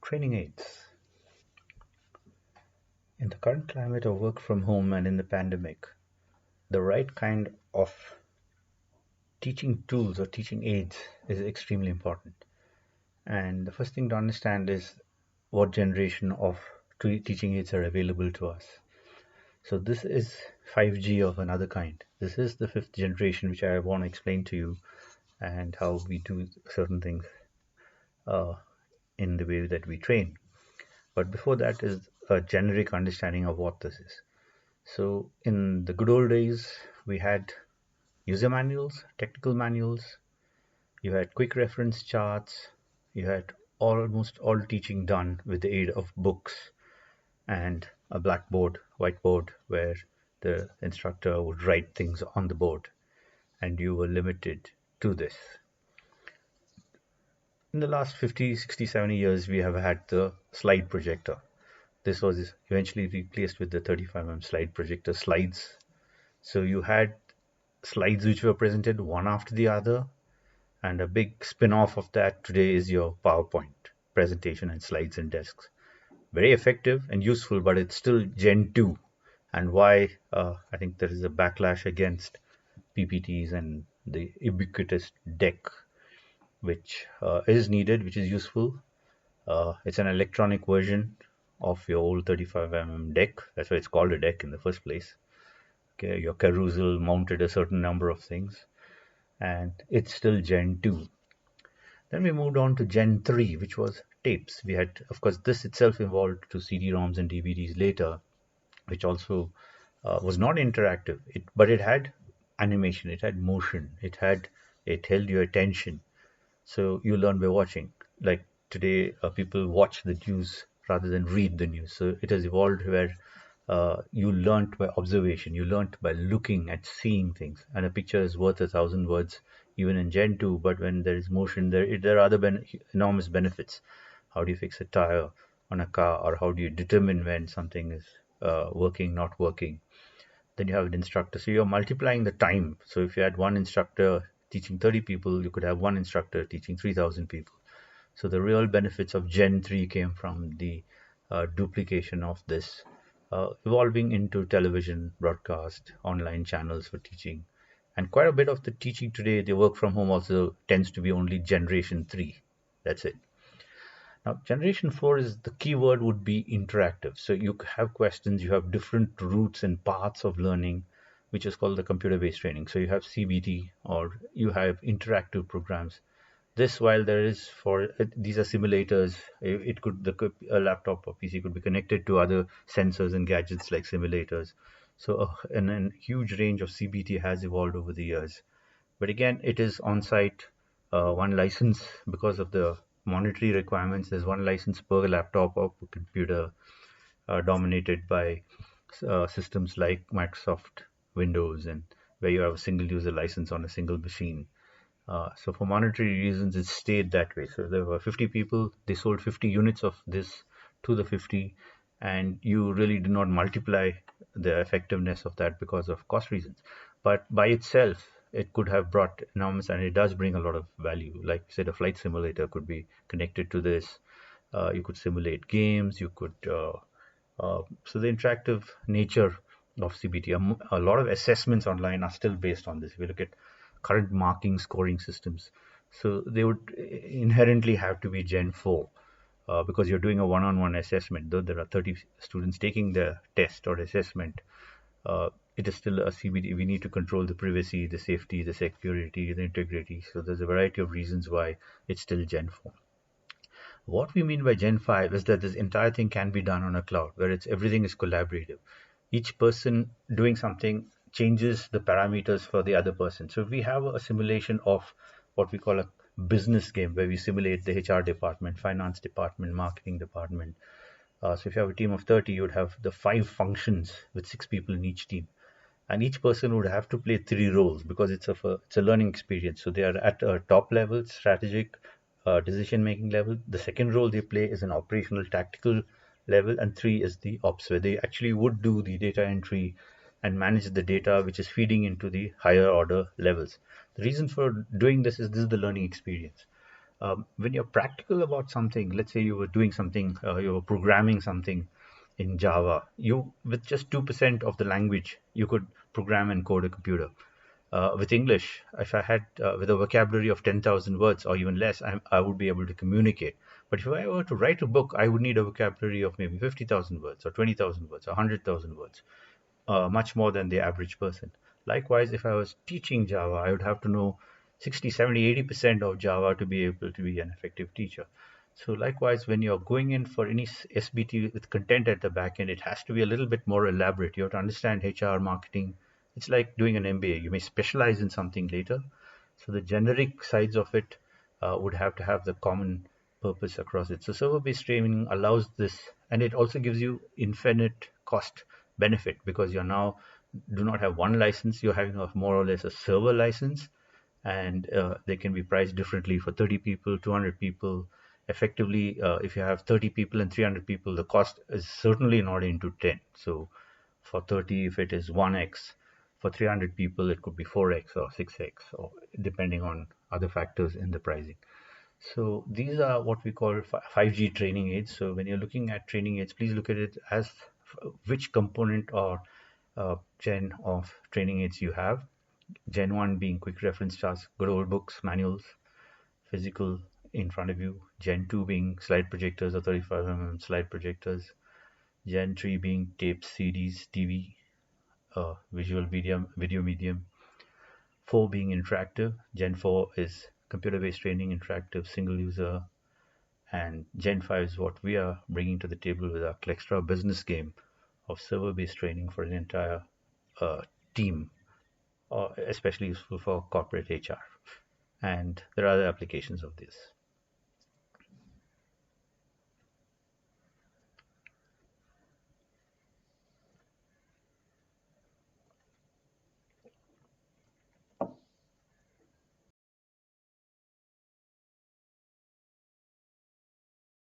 Training aids. In the current climate of work from home and in the pandemic, the right kind of teaching tools or teaching aids is extremely important. And the first thing to understand is what generation of teaching aids are available to us. So this is 5G of another kind. This is the fifth generation, which I want to explain to you and how we do certain things uh, in the way that we train. But before that is a generic understanding of what this is. So in the good old days, we had user manuals, technical manuals, you had quick reference charts, you had almost all teaching done with the aid of books and a blackboard, whiteboard, where the instructor would write things on the board and you were limited to this. In the last 50, 60, 70 years, we have had the slide projector. This was eventually replaced with the 35mm slide projector slides. So you had slides which were presented one after the other, and a big spin-off of that today is your PowerPoint presentation and slides and desks. Very effective and useful, but it's still Gen 2. And why I think there is a backlash against PPTs and the ubiquitous deck, which is needed, which is useful. It's an electronic version of your old 35mm deck. That's why it's called a deck in the first place. Okay, your carousel mounted a certain number of things, and it's still Gen 2. Then we moved on to Gen 3, which was tapes. We had, of course, this itself evolved to CD-ROMs and DVDs later, which also was not interactive, but it had animation, it had motion, it held your attention. So you learn by watching. Like today, people watch the news rather than read the news. So it has evolved where you learnt by observation, you learnt by looking at seeing things, and a picture is worth 1,000 words, even in Gen 2. But when there is motion, there are other enormous benefits. How do you fix a tire on a car, or how do you determine when something is working, not working? Then you have an instructor. So you're multiplying the time. So if you had one instructor teaching 30 people, you could have one instructor teaching 3,000 people. So the real benefits of Gen 3 came from the duplication of this, evolving into television, broadcast, online channels for teaching. And quite a bit of the teaching today, the work from home also tends to be only Generation 3. That's it. Now, Generation 4 is the key word would be interactive. So you have questions, you have different routes and paths of learning, which is called the computer-based training. So you have CBT or you have interactive programs. This, while there is these are simulators, it could a laptop or PC could be connected to other sensors and gadgets like simulators. So and a huge range of CBT has evolved over the years. But again, it is on-site, one license because of the monetary requirements. There's one license per laptop or per computer, dominated by systems like Microsoft Windows, and where you have a single user license on a single machine. So for monetary reasons, it stayed that way. So there were 50 people, they sold 50 units of this to the 50, and you really do not multiply the effectiveness of that because of cost reasons. But by itself, it could have brought enormous, and it does bring a lot of value. Like you said, a flight simulator could be connected to this. You could simulate games, you could, so the interactive nature of CBT, a lot of assessments online are still based on this. If you look at current marking scoring systems, so they would inherently have to be Gen 4, because you're doing a one-on-one assessment. Though there are 30 students taking the test or assessment, it is still a CBT. We need to control the privacy, the safety, the security, the integrity. So there's a variety of reasons why it's still Gen 4. What we mean by Gen 5 is that this entire thing can be done on a cloud, where everything is collaborative. Each person doing something changes the parameters for the other person. So if we have a simulation of what we call a business game, where we simulate the HR department, finance department, marketing department. So if you have a team of 30, you would have the 5 functions with 6 people in each team. And each person would have to play 3 roles because it's a learning experience. So they are at a top level, strategic, decision making level. The second role they play is an operational tactical level, and 3 is the ops, where they actually would do the data entry and manage the data which is feeding into the higher order levels. The reason for doing this is the learning experience. When you're practical about something, let's say you were doing something, you were programming something in Java, you with just 2% of the language, you could program and code a computer. With English, if I had with a vocabulary of 10,000 words or even less, I would be able to communicate. But if I were to write a book, I would need a vocabulary of maybe 50,000 words or 20,000 words or 100,000 words, much more than the average person. Likewise, if I was teaching Java, I would have to know 60, 70, 80% of Java to be able to be an effective teacher. So likewise, when you're going in for any SBT with content at the back end, it has to be a little bit more elaborate. You have to understand HR, marketing. It's like doing an MBA. You may specialize in something later. So the generic sides of it would have to have the common purpose across it. So server-based training allows this, and it also gives you infinite cost benefit because you're now do not have one license. You're having a more or less a server license, and they can be priced differently for 30 people, 200 people. Effectively, if you have 30 people and 300 people, the cost is certainly not into 10. So for 30, if it is 1x, for 300 people, it could be 4x or 6x, or depending on other factors in the pricing. So these are what we call 5G training aids. So when you're looking at training aids, please look at it as which component or gen of training aids you have. Gen 1 being quick reference charts, good old books, manuals, physical in front of you. Gen 2 being slide projectors or 35 slide projectors. Gen 3 being tapes, CDs, TV, visual video medium. 4 being interactive. Gen 4 is computer-based training, interactive, single user. And Gen 5 is what we are bringing to the table with our clextra business game of server-based training for an entire team, especially useful for corporate HR. And there are other applications of this.